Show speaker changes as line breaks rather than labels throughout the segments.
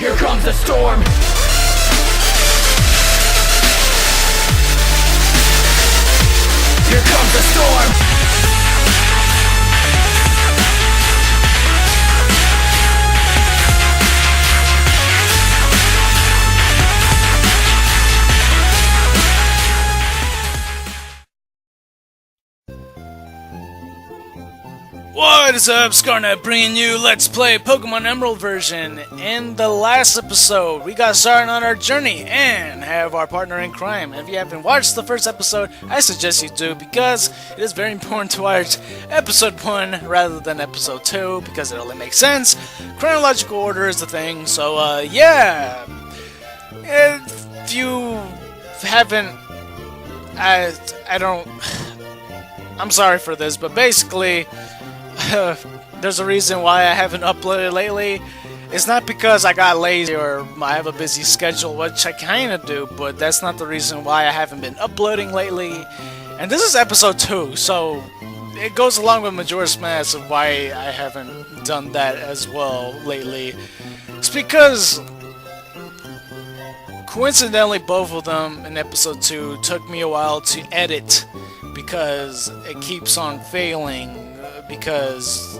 Here comes the storm. Here comes the storm.
What is up, Scarknight, bringing you Let's Play Pokemon Emerald version. In the last episode, we got started on our journey and have our partner in crime. If you haven't watched the first episode, I suggest you do, because it is very important to watch episode 1 rather than episode 2, because it only makes sense. Chronological order is the thing, so yeah. If you haven't, I'm sorry for this, but basically, there's a reason why I haven't uploaded lately. It's not because I got lazy or I have a busy schedule, which I kinda do, but that's not the reason why I haven't been uploading lately. And this is episode 2, so it goes along with Majora's Mask of why I haven't done that as well lately. It's because coincidentally both of them in episode 2 took me a while to edit because it keeps on failing. Because,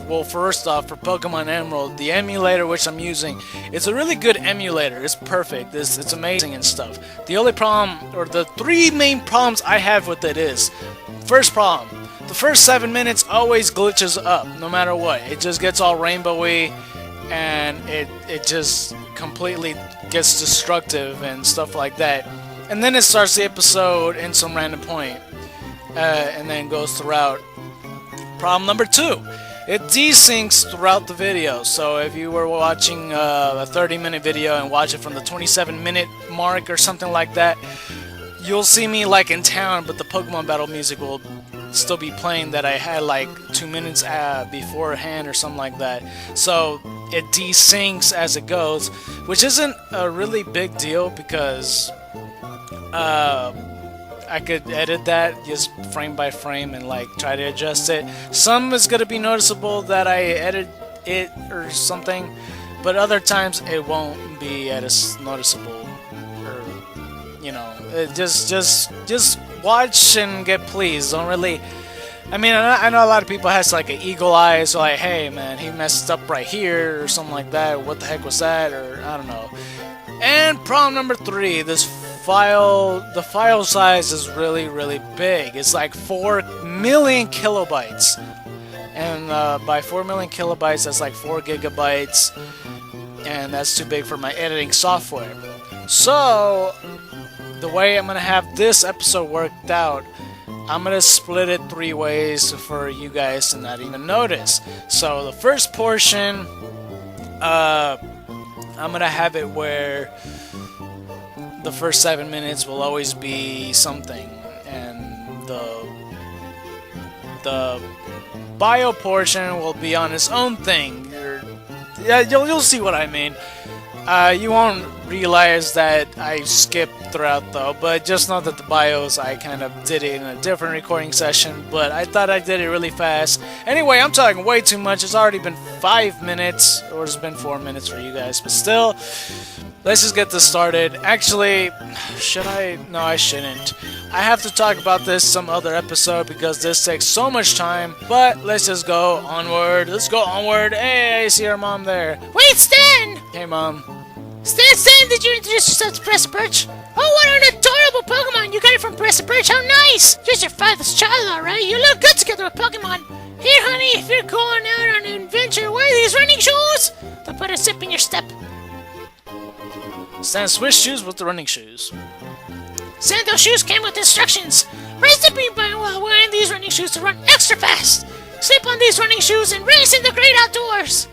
well, first off, for Pokemon Emerald, the emulator which I'm using, it's a really good emulator. It's perfect. It's amazing and stuff. The only problem, or the 3 main problems I have with it is, first problem, the first 7 minutes always glitches up, no matter what. It just gets all rainbowy, and it just completely gets destructive and stuff like that. And then it starts the episode in some random point, and then goes throughout. Problem number 2, it desyncs throughout the video. So if you were watching a 30-minute video and watch it from the 27-minute mark or something like that, you'll see me like in town, but the Pokemon battle music will still be playing that I had like 2 minutes beforehand or something like that. So it desyncs as it goes, which isn't a really big deal because I could edit that just frame by frame and like try to adjust it. Some is gonna be noticeable that I edit it or something, but other times it won't be as noticeable. Or you know, just watch and get pleased. Don't really. I mean, I know a lot of people has like an eagle eye, so like, hey man, he messed up right here or something like that. What the heck was that? Or I don't know. And problem number 3, the file size is really big. It's like 4 million kilobytes, and by 4 million kilobytes, that's like 4 gigabytes, and that's too big for my editing software. So the way I'm gonna have this episode worked out, I'm gonna split it 3 ways for you guys to not even notice. So the first portion, I'm gonna have it where the first 7 minutes will always be something, and the bio portion will be on its own thing. Yeah, you'll see what I mean. You won't realize that I skipped throughout though, but just know that the bios I kind of did it in a different recording session, but I thought I did it really fast. Anyway, I'm talking way too much. It's already been 5 minutes, or it's been 4 minutes for you guys, but still, let's just get this started. Actually, should I? No, I shouldn't. I have to talk about this some other episode because this takes so much time, but let's just go onward. Let's go onward. Hey, I see our mom there.
Wait, Stan!
Hey, Mom.
Stan, did you introduce yourself to Press Birch? Oh, what an adorable Pokemon! You got it from Press Birch, how nice! Just your father's child, alright? You look good together with Pokemon. Here, honey, if you're going out on an adventure, wear these running shoes! They'll put a zip in your step.
Stan switched shoes with the running shoes.
Stan, those shoes came with instructions. Raise the beam button while wearing these running shoes to run extra fast. Slip on these running shoes and race in the great outdoors.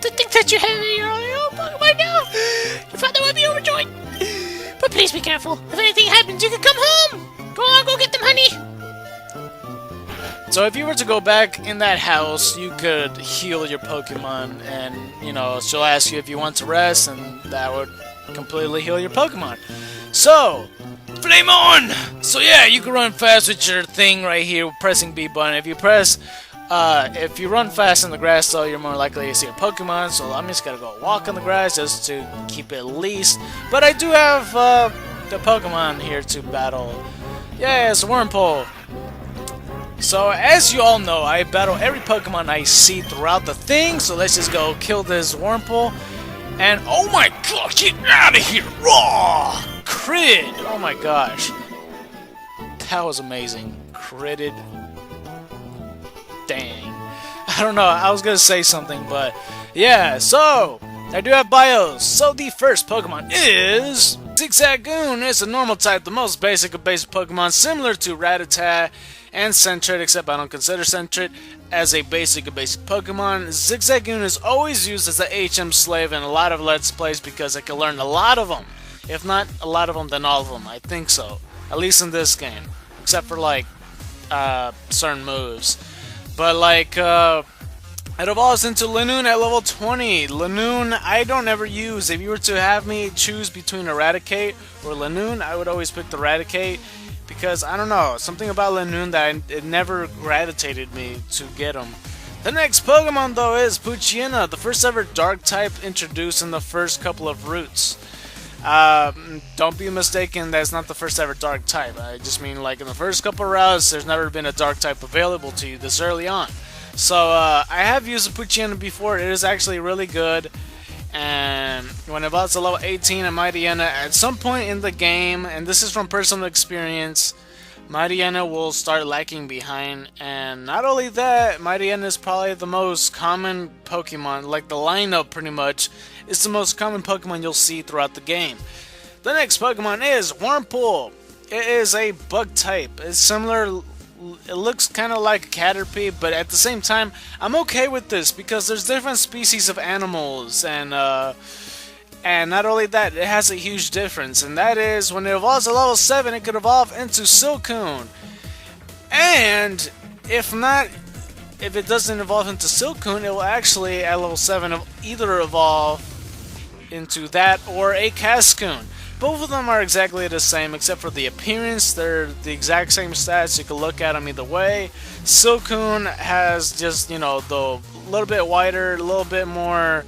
To think that you have your own Pokemon now, your father will be overjoyed. But please be careful. If anything happens, you can come home. Go on, go get them, honey.
So if you were to go back in that house, you could heal your Pokemon, and, you know, she'll ask you if you want to rest, and that would completely heal your Pokemon. So, flame on! So yeah, you can run fast with your thing right here, pressing B button. If you press If you run fast in the grass, though, you're more likely to see a Pokemon, so I'm just gonna go walk on the grass just to keep it least. But I do have the Pokemon here to battle. Yeah, it's Wurmple. So, as you all know, I battle every Pokemon I see throughout the thing, so let's just go kill this Wurmple. And, oh my gosh, get out of here! Raw! Crit! Oh my gosh. That was amazing. Critted. Dang. I don't know, I was gonna say something, but yeah, so I do have bios. So the first Pokemon is Zigzagoon. It's a normal type, the most basic of basic Pokemon, similar to Rattata and Sentret, except I don't consider Sentret as a basic of basic Pokemon. Zigzagoon is always used as the HM slave in a lot of Let's Plays because I can learn a lot of them. If not a lot of them, then all of them. I think so. At least in this game. Except for like certain moves. But like, it evolves into Lanoon at level 20. Lanoon, I don't ever use. If you were to have me choose between Eradicate or Lanoon, I would always pick the Eradicate. Because, I don't know, something about Lanoon that it never gravitated me to get him. The next Pokemon, though, is Poochyena, the first ever Dark type introduced in the first couple of routes. Don't be mistaken, that's not the first ever Dark type. I just mean, like, in the first couple of routes, there's never been a Dark type available to you this early on. So, I have used the Poochyena before. It is actually really good. And when it evolves to level 18 at Mightyena, at some point in the game, and this is from personal experience, Mightyena will start lagging behind. And not only that, Mightyena is probably the most common Pokemon, like the lineup pretty much, is the most common Pokemon you'll see throughout the game. The next Pokemon is Wurmple. It is a bug type. It's similar. It looks kind of like a Caterpie, but at the same time, I'm okay with this because there's different species of animals, and not only that, it has a huge difference, and that is when it evolves to level 7, it could evolve into Silcoon. And if it doesn't evolve into Silcoon, it will actually at level 7 either evolve into that or a Cascoon. Both of them are exactly the same except for the appearance. They're the exact same stats. You can look at them either way. Silcoon has just, you know, the little bit wider, a little bit more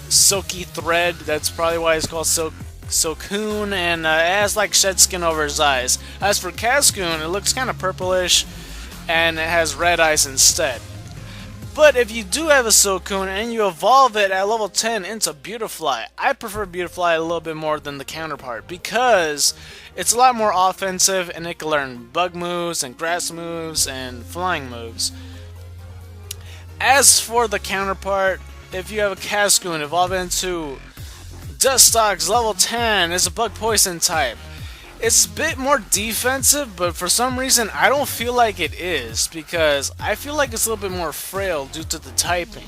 silky thread. That's probably why it's called Silcoon, and it has like shed skin over his eyes. As for Cascoon, it looks kind of purplish and it has red eyes instead. But if you do have a Silcoon and you evolve it at level 10 into Beautifly, I prefer Beautifly a little bit more than the counterpart because it's a lot more offensive and it can learn bug moves and grass moves and flying moves. As for the counterpart, if you have a Cascoon, evolve into Dustox level 10, it's a bug poison type. It's a bit more defensive, but for some reason I don't feel like it is, because I feel like it's a little bit more frail due to the typing.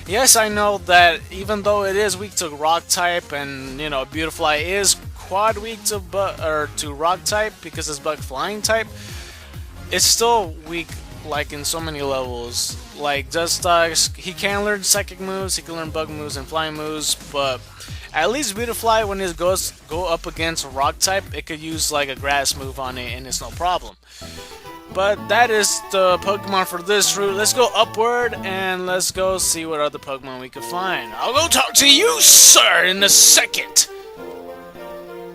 Yes, I know that even though it is weak to rock type, and you know, Beautifly is quad weak to rock type because it's bug flying type, it's still weak like in so many levels. Like Dustox, he can learn psychic moves, he can learn bug moves and flying moves, but at least Beautifly, when it goes up against a rock type, it could use like a grass move on it and it's no problem. But that is the Pokemon for this route. Let's go upward and let's go see what other Pokemon we can find. I'll go talk to you, sir, in a second.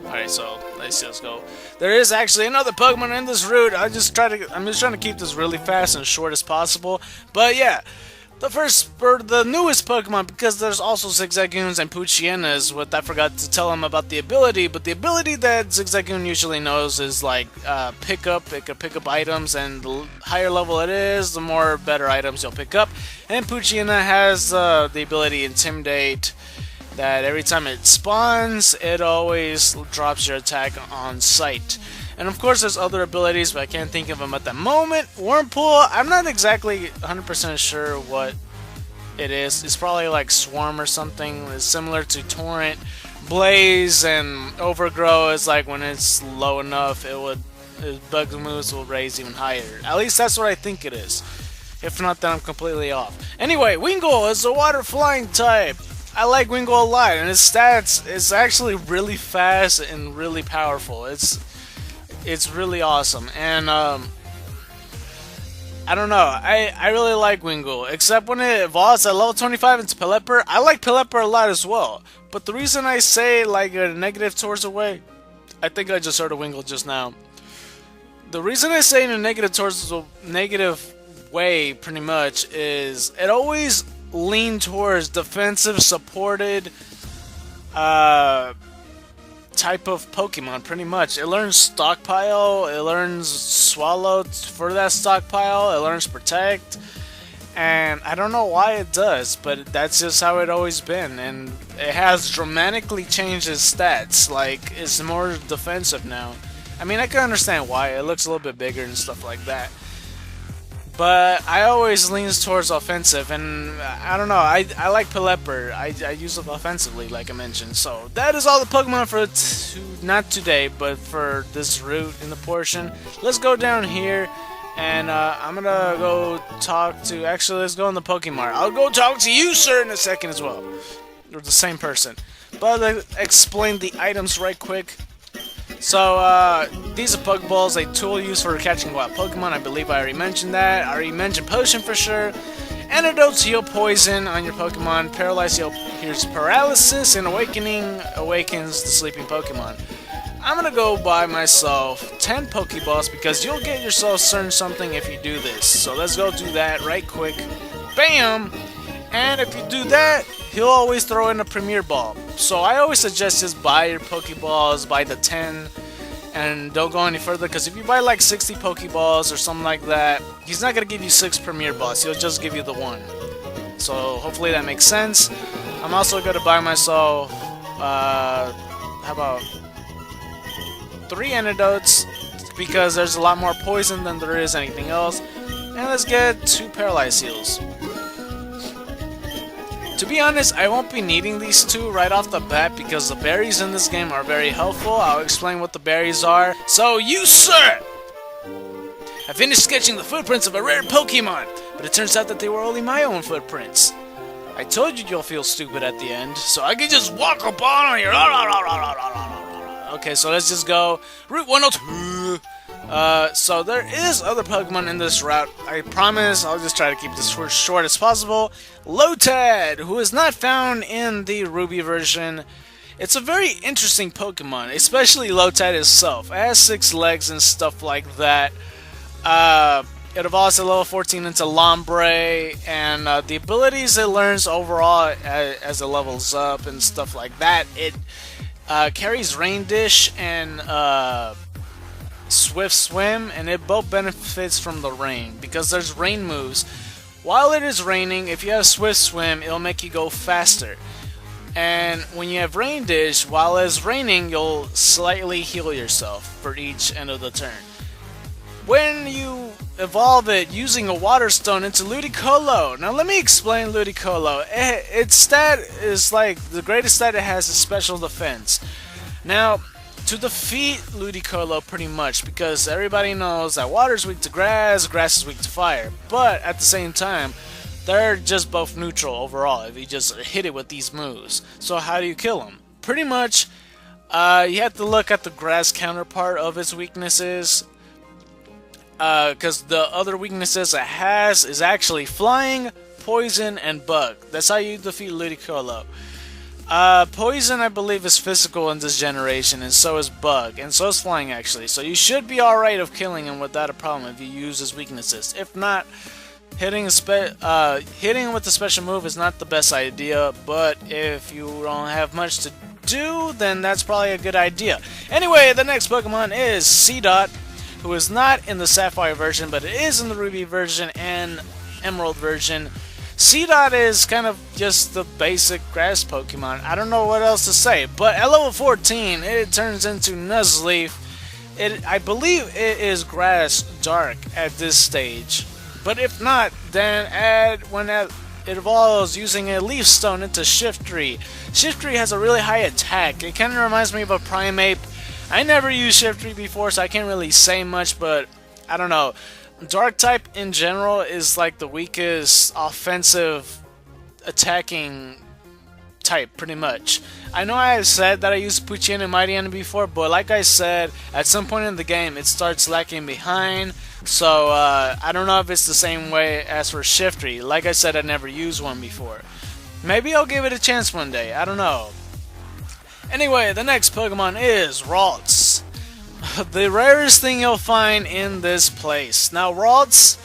Alright, so let's go. There is actually another Pokemon in this route. I'm just trying to keep this really fast and short as possible. But yeah. The newest Pokemon, because there's also Zigzagoons and Poochyenas, what I forgot to tell him about the ability, but the ability that Zigzagoon usually knows is like pickup. It can pick up items, and the higher level it is, the more better items you'll pick up. And Poochyena has the ability Intimidate, that every time it spawns, it always drops your attack on sight. And of course there's other abilities, but I can't think of them at the moment. Wurmple, I'm not exactly 100% sure what it is. It's probably like Swarm or something. It's similar to Torrent. Blaze and Overgrow is like when it's low enough, bug moves will raise even higher. At least that's what I think it is. If not, then I'm completely off. Anyway, Wingull is a water flying type. I like Wingull a lot, and his stats is actually really fast and really powerful. It's really awesome, and I don't know. I really like Wingull, except when it evolves at level 25 into Pelipper. I like Pelipper a lot as well. But the reason I say like a negative towards the way, I think I just heard a Wingull just now. The reason I say in a negative towards the negative way, pretty much, is it always leaned towards defensive supported type of Pokemon, pretty much. It learns Stockpile, it learns Swallow for that Stockpile, it learns Protect, and I don't know why it does, but that's just how it always been, and it has dramatically changed its stats. Like, it's more defensive now. I mean, I can understand why, it looks a little bit bigger and stuff like that. But I always leans towards offensive, and I don't know, I like Pelipper. I use it offensively, like I mentioned. So that is all the Pokemon for not today, but for this route in the portion. Let's go down here, and I'm gonna go talk to. Actually, let's go in the Pokemart. I'll go talk to you, sir, in a second as well. You're the same person. But let's explain the items right quick. So, these are Pokeballs, a tool used for catching wild Pokemon. I believe I already mentioned that. I already mentioned Potion for sure. Antidotes heal poison on your Pokemon. Paralyze heals paralysis, and Awakening awakens the sleeping Pokemon. I'm gonna go buy myself 10 Pokeballs because you'll get yourself certain something if you do this. So let's go do that right quick. Bam! And if you do that, he'll always throw in a Premier Ball. So I always suggest just buy your Pokeballs, buy the 10, and don't go any further, because if you buy like 60 Pokeballs or something like that, he's not going to give you 6 Premier Balls, he'll just give you the 1. So hopefully that makes sense. I'm also going to buy myself, how about 3 Antidotes, because there's a lot more poison than there is anything else. And let's get 2 Paralyze Heals. To be honest, I won't be needing these 2 right off the bat because the berries in this game are very helpful. I'll explain what the berries are. So, you sir! I finished sketching the footprints of a rare Pokemon, but it turns out that they were only my own footprints. I told you you'll feel stupid at the end, so I can just walk up on here. Okay, so let's just go. Route 102. So there is other Pokemon in this route. I promise I'll just try to keep this as short as possible. Lotad, who is not found in the Ruby version. It's a very interesting Pokemon, especially Lotad itself. It has 6 legs and stuff like that. It evolves at level 14 into Lombre, and the abilities it learns overall as it levels up and stuff like that. It carries Rain Dish and Swift Swim, and it both benefits from the rain because there's rain moves. While it is raining, if you have Swift Swim, it'll make you go faster. And when you have Rain Dish, while it's raining, you'll slightly heal yourself for each end of the turn. When you evolve it using a Water Stone into Ludicolo. Now let me explain Ludicolo. Its stat is like the greatest stat it has is special defense. Now, to defeat Ludicolo pretty much, because everybody knows that water is weak to grass, grass is weak to fire, but at the same time, they're just both neutral overall if you just hit it with these moves. So how do you kill them? Pretty much, you have to look at the grass counterpart of its weaknesses, because the other weaknesses it has is actually flying, poison, and bug. That's how you defeat Ludicolo. Poison, I believe, is physical in this generation, and so is Bug, and so is Flying, actually. So you should be alright of killing him without a problem if you use his weaknesses. If not, hitting with the special move is not the best idea, but if you don't have much to do, then that's probably a good idea. Anyway, the next Pokemon is Seedot, who is not in the Sapphire version, but it is in the Ruby version and Emerald version. Seedot is kind of just the basic grass Pokemon. I don't know what else to say, but at level 14, it turns into Nuzleaf. I believe it is Grass Dark at this stage, but if not, then when it evolves using a Leaf Stone into Shiftry. Shiftry has a really high attack. It kind of reminds me of a Primeape. I never used Shiftry before, so I can't really say much, but I don't know. Dark type in general is like the weakest offensive attacking type, pretty much. I know I said that I used Poochyena and Mightyena before, but like I said, at some point in the game it starts lacking behind, so I don't know if it's the same way as for Shiftry. Like I said, I never used one before. Maybe I'll give it a chance one day, I don't know. Anyway, the next Pokemon is Ralts. The rarest thing you'll find in this place. Now, Ralts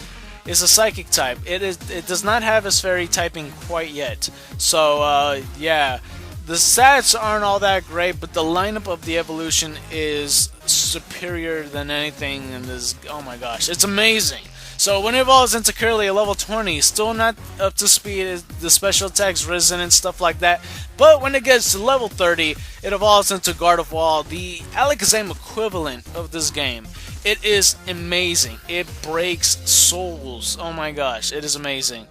is a psychic type. It does not have its fairy typing quite yet. So, yeah. The stats aren't all that great, but the lineup of the evolution is superior than anything in this. Oh my gosh, it's amazing. So when it evolves into Curly at level 20, still not up to speed, the special attacks risen and stuff like that, but when it gets to level 30, it evolves into Gardevoir, the Alakazam equivalent of this game. It is amazing. It breaks souls. Oh my gosh, it is amazing.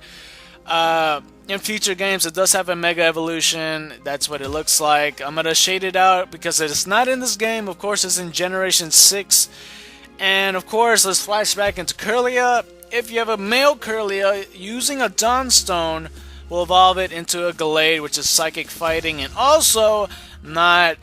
In future games, it does have a Mega Evolution. That's what it looks like. I'm gonna shade it out because it is not in this game. Of course, it's in Generation 6. And of course, let's flash back into Kirlia. If you have a male Kirlia, using a Dawnstone will evolve it into a Gallade, which is Psychic Fighting, and also not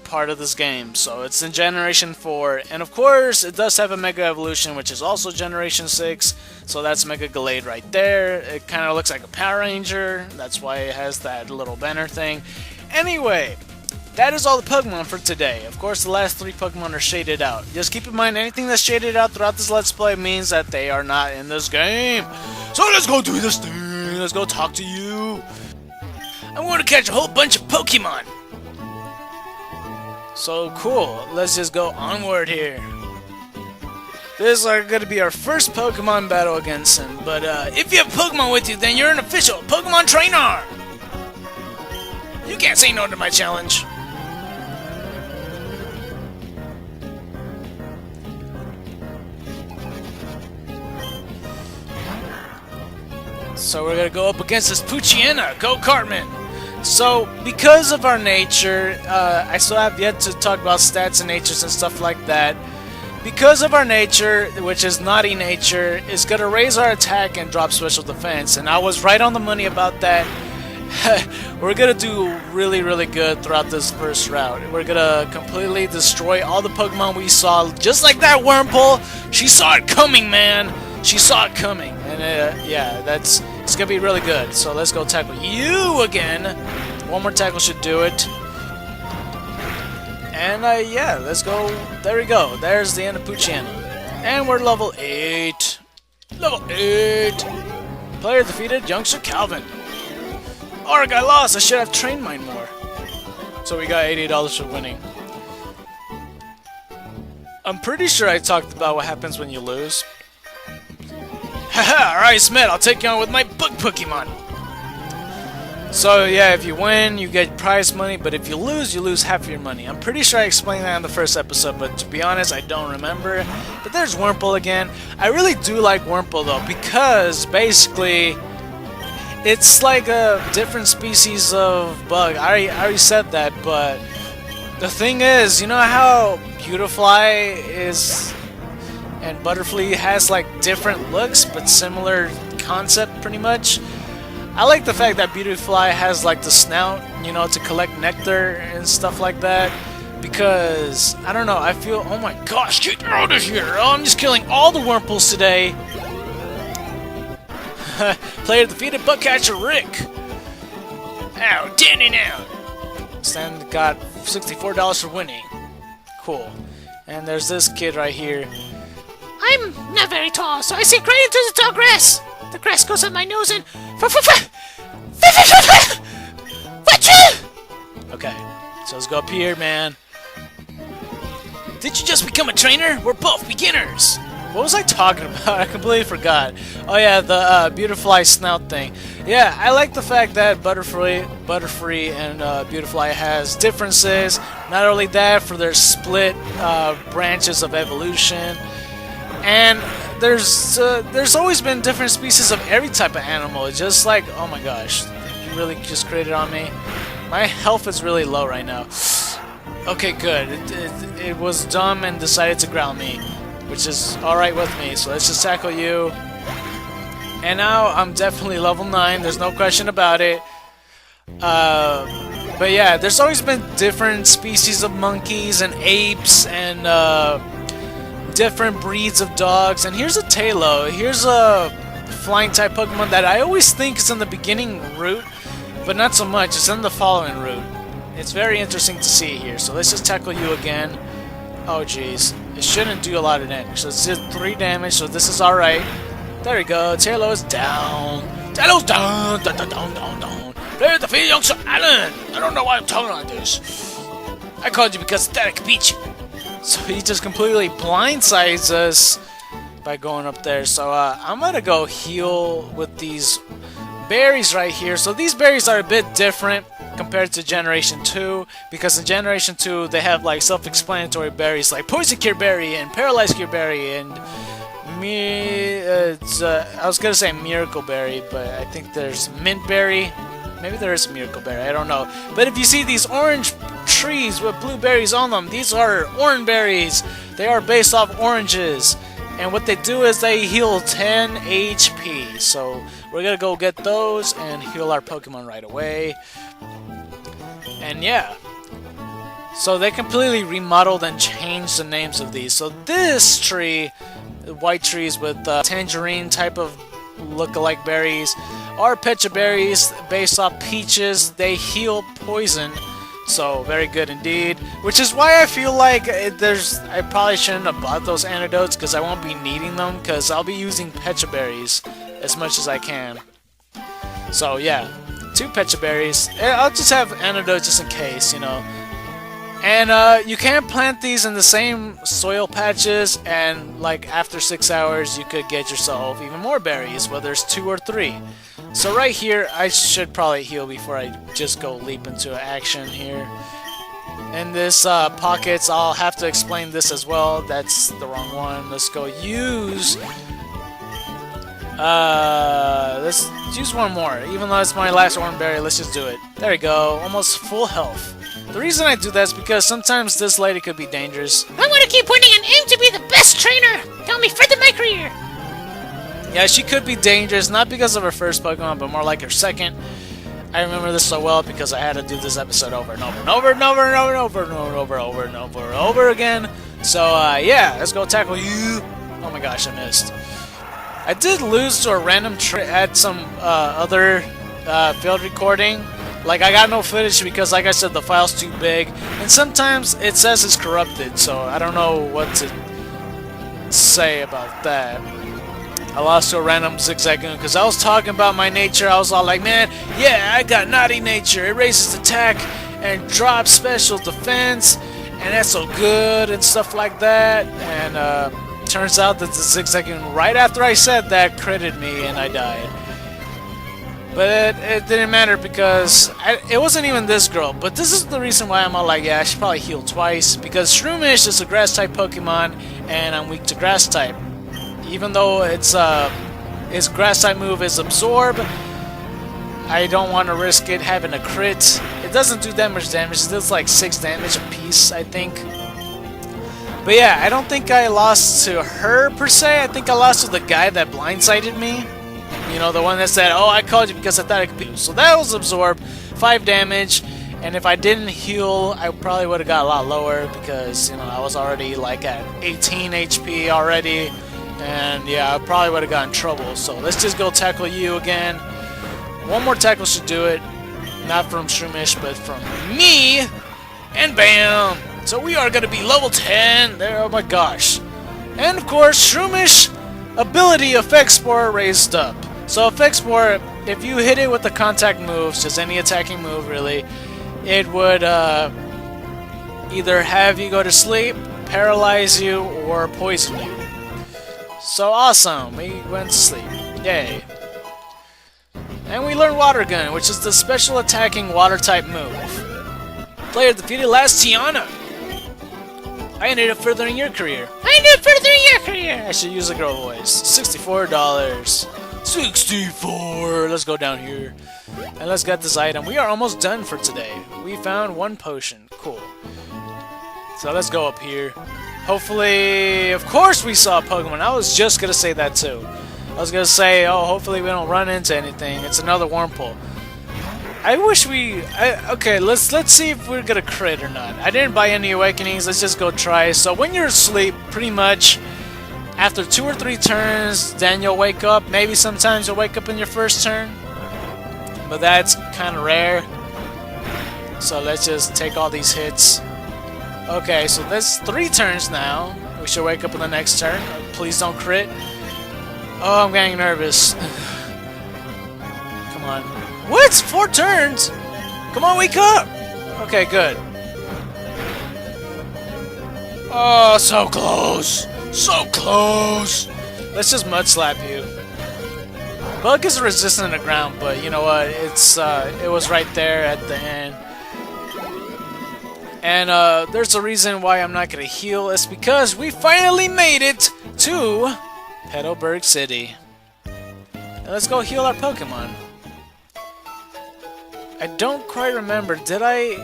part of this game. So it's in Generation 4. And of course, it does have a Mega Evolution, which is also Generation 6. So that's Mega Gallade right there. It kind of looks like a Power Ranger. That's why it has that little banner thing. Anyway, that is all the Pokemon for today. Of course, the last 3 Pokemon are shaded out. Just keep in mind, anything that's shaded out throughout this Let's Play means that they are not in this game. So let's go do this thing. Let's go talk to you. I want to catch a whole bunch of Pokemon. So cool. Let's just go onward here. This is going to be our first Pokemon battle against him. But if you have Pokemon with you, then you're an official Pokemon trainer. You can't say no to my challenge. So we're gonna go up against this Poochyena. Go Cartman! So, because of our nature, I still have yet to talk about stats and natures and stuff like that. Because of our nature, which is naughty nature, is gonna raise our attack and drop special defense. And I was right on the money about that. We're gonna do really, really good throughout this first route. We're gonna completely destroy all the Pokemon we saw, just like that Wurmple. She saw it coming, man. She saw it coming, and yeah, it's gonna be really good. So let's go tackle you again. One more tackle should do it. And yeah, let's go. There we go. There's the end of Poochyena, and we're level 8. Level 8. Player defeated, Youngster Calvin. Arg, I lost. I should have trained mine more. So we got $80 for winning. I'm pretty sure I talked about what happens when you lose. Haha, alright, Smith, I'll take you on with my bug Pokemon. So yeah, if you win, you get prize money, but if you lose half your money. I'm pretty sure I explained that in the first episode, but to be honest, I don't remember. But there's Wurmple again. I really do like Wurmple though, because basically it's like a different species of bug. I already said that, but the thing is, you know how Beautifly is and Butterfree has like different looks but similar concept pretty much? I like the fact that Beautifly has like the snout, you know, to collect nectar and stuff like that, because I don't know, I feel, oh my gosh, get out of here! Oh, I'm just killing all the Wurmples today. Player defeated, Bugcatcher Rick. Ow, damn it out. Stan got $64 for winning. Cool. And there's this kid right here.
I'm not very tall, so I sink right into the tall grass. The grass goes up my nose and...
Okay, so let's go up here, man. Did you just become a trainer? We're both beginners. What was I talking about? I completely forgot. Oh yeah, the Beautifly snout thing. Yeah, I like the fact that Butterfree and Beautifly has differences. Not only that, for their split branches of evolution. And there's always been different species of every type of animal. It's just like, oh my gosh, you really just created on me. My health is really low right now. Okay, good. It was dumb and decided to ground me, which is alright with me. So let's just tackle you. And now I'm definitely level 9. There's no question about it. But yeah, there's always been different species of monkeys and apes and different breeds of dogs. And here's a Tailo. Here's a flying type Pokemon that I always think is in the beginning route, but not so much. It's in the following route. It's very interesting to see here. So let's just tackle you again. Oh jeez, it shouldn't do a lot of damage. So it's just 3 damage. So this is all right. There we go. Tailo is down. Tailo's down. Down, down, down, down, down. Play the field, young Alan. I don't know why I'm talking like this. I called you because that could beat you. So he just completely blindsides us by going up there. So I'm gonna go heal with these berries right here. So these berries are a bit different compared to Generation 2, because in Generation 2 they have like self-explanatory berries like Poison Cure Berry and Paralyzed Cure Berry and I was gonna say Miracle Berry, but I think there's Mint Berry. Maybe there is a Miracle Berry, I don't know. But if you see these orange trees with blue berries on them, these are orange berries. They are based off oranges. And what they do is they heal 10 HP. So we're gonna go get those and heal our Pokemon right away. And yeah. So they completely remodeled and changed the names of these. So this tree, the white trees with tangerine type of look-alike berries, are Pecha berries based off peaches. They heal poison. So very good indeed, which is why I feel like I probably shouldn't have bought those antidotes, because I won't be needing them, because I'll be using Pecha berries as much as I can. So yeah, 2 Pecha berries. I'll just have antidotes just in case, you know. And you can plant these in the same soil patches, and like after 6 hours you could get yourself even more berries, whether it's 2 or 3. So right here, I should probably heal before I just go leap into action here. In this pockets, I'll have to explain this as well. That's the wrong one. Let's go use... let's use one more. Even though it's my last orange berry, let's just do it. There we go. Almost full health. The reason I do that is because sometimes this lady could be dangerous.
I want to keep winning and aim to be the best trainer. Tell me further my career.
Yeah, she could be dangerous, not because of her first Pokemon, but more like her second. I remember this so well because I had to do this episode over and over and over and over and over and over and over and over and over and over again. So, yeah, let's go tackle you. Oh my gosh, I missed. I did lose to a random at some other field recording. Like, I got no footage because, like I said, the file's too big. And sometimes it says it's corrupted, so I don't know what to say about that. I lost to a random Zigzagoon because I was talking about my nature. I was all like, man, yeah, I got naughty nature. It raises attack and drops special defense, and that's so good and stuff like that. And turns out that the Zigzagoon, right after I said that, critted me and I died. But it didn't matter because it wasn't even this girl. But this is the reason why I'm all like, yeah, I should probably heal twice. Because Shroomish is a grass-type Pokemon, and I'm weak to grass-type. Even though its grass-type move is Absorb, I don't want to risk it having a crit. It doesn't do that much damage. It does like 6 damage a piece, I think. But yeah, I don't think I lost to her per se. I think I lost to the guy that blindsided me. You know, the one that said, oh, I called you because I thought I could beat you. So that was Absorb, 5 damage. And if I didn't heal, I probably would have got a lot lower because, you know, I was already like at 18 HP already. And yeah, I probably would have gotten in trouble. So let's just go tackle you again. One more tackle should do it. Not from Shroomish, but from me. And bam! So we are going to be level 10. There, oh my gosh. And of course, Shroomish ability Effect Spore raised up. So Effect Spore, if you hit it with the contact moves, just any attacking move really, it would either have you go to sleep, paralyze you, or poison you. So awesome, we went to sleep. Yay. And we learned Water Gun, which is the special attacking water type move. Player defeated last Tiana. I ended up furthering your career.
I ended up furthering your career.
I should use a girl voice. $64. 64. Let's go down here. And let's get this item. We are almost done for today. We found 1 potion. Cool. So let's go up here. Hopefully, of course we saw a Pokemon. I was just going to say that too. I was going to say, oh, hopefully we don't run into anything. It's another Wurmple. I wish we... okay, let's see if we're gonna crit or not. I didn't buy any awakenings, let's just go try. So when you're asleep, pretty much, after 2 or 3 turns, then you'll wake up. Maybe sometimes you'll wake up in your first turn. But that's kind of rare. So let's just take all these hits. Okay, so that's 3 turns now. We should wake up in the next turn. Please don't crit. Oh, I'm getting nervous. Come on. What? 4 turns? Come on, wake up! Okay, good. Oh, so close! So close! Let's just mud slap you. Bug is resistant to the ground, but you know what? It was right there at the end. And there's a reason why I'm not gonna heal. It's because we finally made it to Petalburg City. Now let's go heal our Pokemon. I don't quite remember. Did I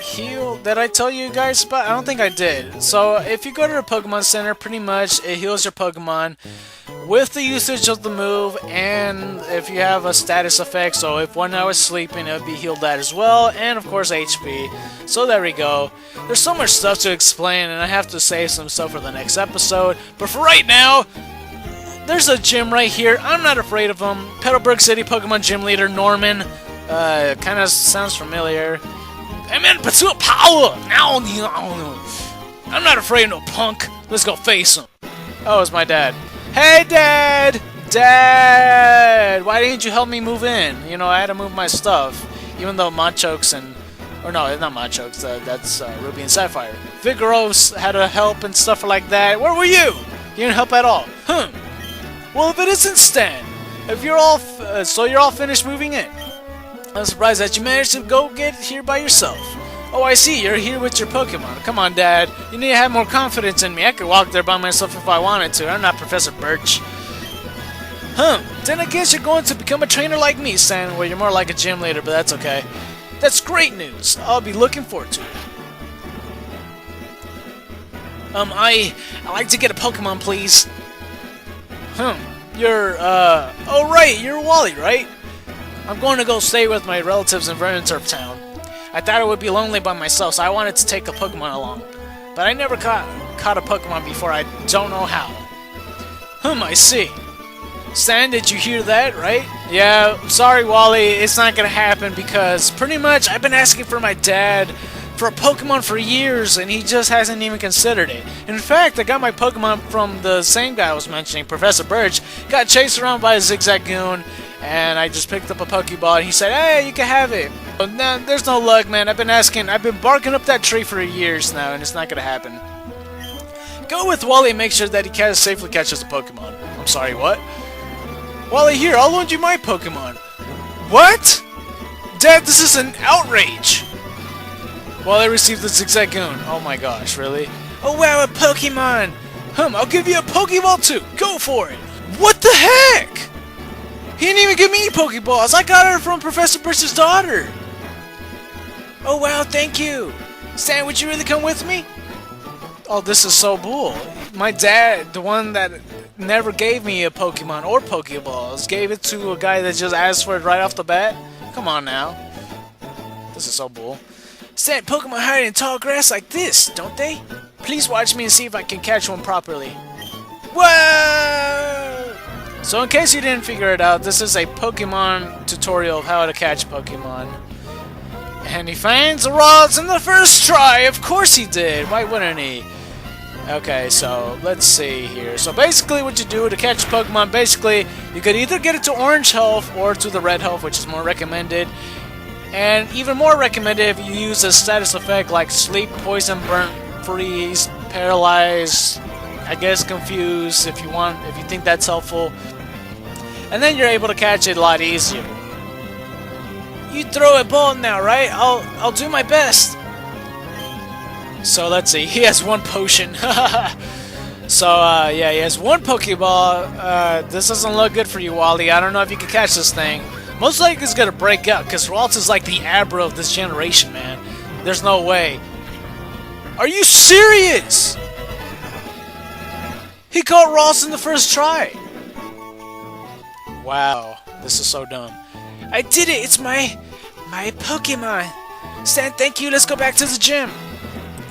heal? Did I tell you guys about? I don't think I did. So if you go to the Pokemon Center, pretty much it heals your Pokemon with the usage of the move, and if you have a status effect, so if one now is sleeping, it would be healed that as well, and of course HP. So there we go. There's so much stuff to explain, and I have to save some stuff for the next episode. But for right now, there's a gym right here. I'm not afraid of him. Petalburg City Pokemon Gym Leader Norman. Kind of sounds familiar. I'm in pursuit of power! Now, I'm not afraid of no punk. Let's go face him. Oh, it's my dad. Hey, Dad! Dad! Why didn't you help me move in? You know, I had to move my stuff. Even though Machokes and... Or no, it's not Machokes. That's Ruby and Sapphire. Vigoro's had to help and stuff like that. Where were you? You didn't help at all. Well, if it isn't Stan, if you're all... so you're all finished moving in. I'm surprised that you managed to go get here by yourself. Oh, I see, you're here with your Pokemon. Come on, Dad. You need to have more confidence in me. I could walk there by myself if I wanted to. I'm not Professor Birch. Then I guess you're going to become a trainer like me, Stan. Well, you're more like a gym leader, but that's okay. That's great news. I'll be looking forward to it. I'd like to get a Pokemon, please. You're, oh, right, you're Wally, right? I'm going to go stay with my relatives in Verminturf Town. I thought it would be lonely by myself, so I wanted to take a Pokemon along. But I never caught a Pokemon before, I don't know how. I see. Stan, did you hear that, right? Yeah, sorry, Wally, it's not gonna happen because pretty much I've been asking for my dad for a Pokemon for years, and he just hasn't even considered it. In fact, I got my Pokemon from the same guy I was mentioning, Professor Birch. Got chased around by a Zigzagoon, and I just picked up a Pokeball, and he said, hey, you can have it. But nah, there's no luck, man. I've been barking up that tree for years now, and it's not gonna happen. Go with Wally and make sure that he safely catches a Pokemon. I'm sorry, what? Wally, here, I'll loan you my Pokemon. What? Dad, this is an outrage! Wally received the Zigzagoon. Oh my gosh, really? Oh wow, a Pokemon! I'll give you a Pokeball too! Go for it! What the heck? He didn't even give me any Pokeballs! I got her from Professor Birch's daughter! Oh wow, thank you! Stan, would you really come with me? Oh, this is so cool. My dad, the one that never gave me a Pokemon or Pokeballs, gave it to a guy that just asked for it right off the bat? Come on now. This is so cool. Stan, Pokemon hide in tall grass like this, don't they? Please watch me and see if I can catch one properly. Whoa! So in case you didn't figure it out, this is a Pokemon tutorial of how to catch Pokemon. And he finds the rods in the first try! Of course he did! Why wouldn't he? Okay, so let's see here. So basically what you do to catch Pokemon, basically, you could either get it to orange health or to the red health, which is more recommended. And even more recommended if you use a status effect like sleep, poison, burnt, freeze, paralyze, I guess confuse if you think that's helpful. And then you're able to catch it a lot easier. You throw a ball now, right? I'll do my best. So let's see. He has one potion. So yeah, he has one Pokeball. This doesn't look good for you, Wally. I don't know if you can catch this thing. Most likely it's gonna break out because Ralts is like the Abra of this generation, man. There's no way. Are you serious? He caught Ralts in the first Wow, this is so dumb. I did it! It's my My Pokemon! Stan, thank you, let's go back to the gym!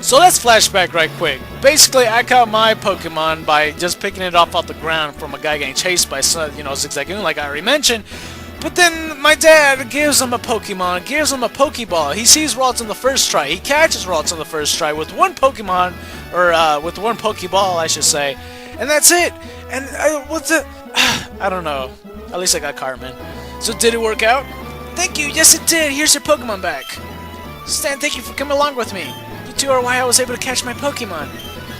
So let's flashback right quick. Basically, I caught my Pokemon by just picking it off the ground from a guy getting chased by, Zigzagoon, like I already mentioned. But then my dad gives him a Pokemon, gives him a Pokeball. He sees Ralts on the first try. He catches Ralts on the first try with one Pokemon, or with one Pokeball, I should say. And that's it. And I don't know. At least I got Cartman. So did it work out? Thank you. Yes, it did. Here's your Pokemon back. Stan, thank you for coming along with me. You two are why I was able to catch my Pokemon.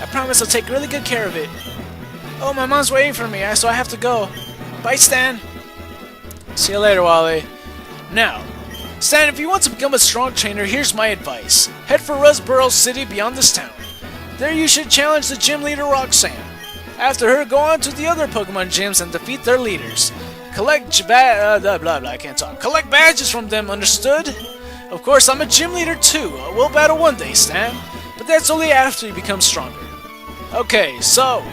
I promise I'll take really good care of it. Oh, my mom's waiting for me, so I have to go. Bye, Stan. See you later, Wally. Now, Stan, if you want to become a strong trainer, here's my advice. Head for Rusboro City beyond this town. There you should challenge the gym leader, Roxanne. After her, go on to the other Pokemon gyms and defeat their leaders. Collect I can't talk. Collect badges from them, understood? Of course, I'm a gym leader too. We'll battle one day, Stan. But that's only after you become stronger. Okay, so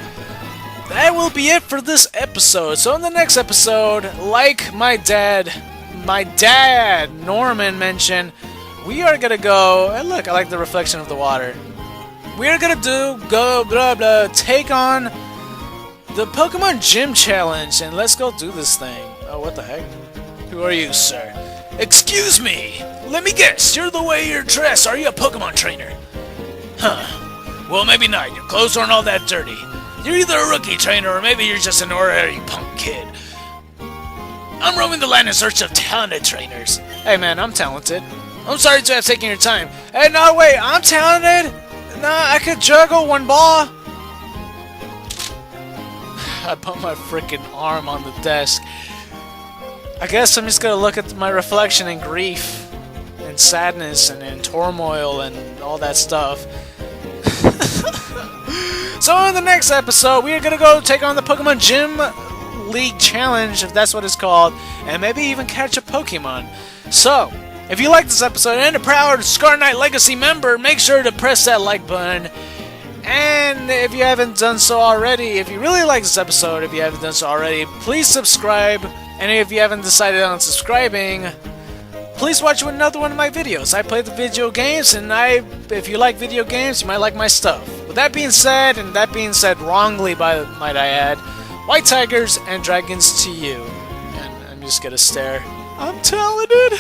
that will be it for this episode. So in the next episode, like my dad Norman mentioned, we are gonna go, and look, I like the reflection of the water. We are gonna take on the Pokemon Gym Challenge, and let's go do this thing. Oh, what the heck? Who are you, sir? Excuse me! Let me guess, you're the way you're dressed. Are you a Pokemon trainer? Huh. Well, maybe not. Your clothes aren't all that dirty. You're either a rookie trainer, or maybe you're just an ordinary punk kid. I'm roaming the land in search of talented trainers. Hey man, I'm talented. I'm sorry to have taken your time. Hey, no, wait, I'm talented? Nah, I could juggle one ball. I put my freaking arm on the desk. I guess I'm just gonna look at my reflection in grief, and sadness, and in turmoil, and all that stuff. So in the next episode, we are gonna go take on the Pokemon Gym League Challenge, if that's what it's called, and maybe even catch a Pokemon. So, if you like this episode and a proud Scar Knight Legacy member, make sure to press that like button. And if you haven't done so already, if you really like this episode, if you haven't done so already, please subscribe. And if you haven't decided on subscribing, please watch another one of my videos. I play the video games, and if you like video games, you might like my stuff. With that being said, and that being said wrongly, might I add, white tigers and dragons to you. And I'm just gonna stare. I'm talented!